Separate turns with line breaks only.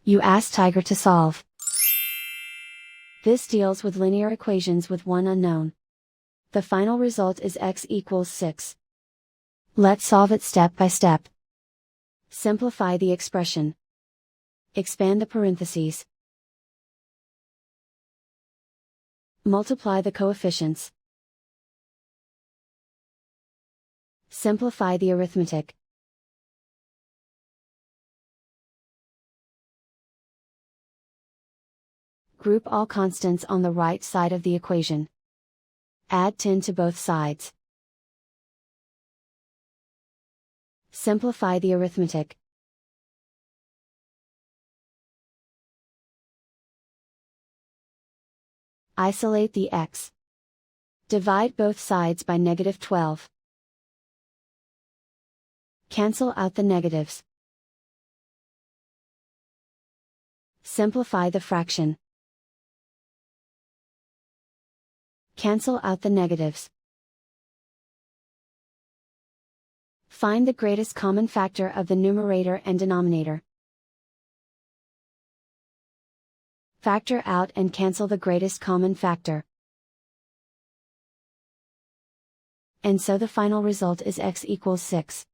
You ask Tiger to solve. This deals with linear equations with one unknown. The final result is x equals 6. Let's solve it step by step. Simplify the expression. Expand the parentheses. Multiply the coefficients. Simplify the arithmetic. Group all constants on the right side of the equation. Add 10 to both sides. Simplify the arithmetic. Isolate the x. Divide both sides by -12. Cancel out the negatives. Simplify the fraction. Cancel out the negatives. Find the greatest common factor of the numerator and denominator. Factor out and cancel the greatest common factor. And so the final result is x equals 6.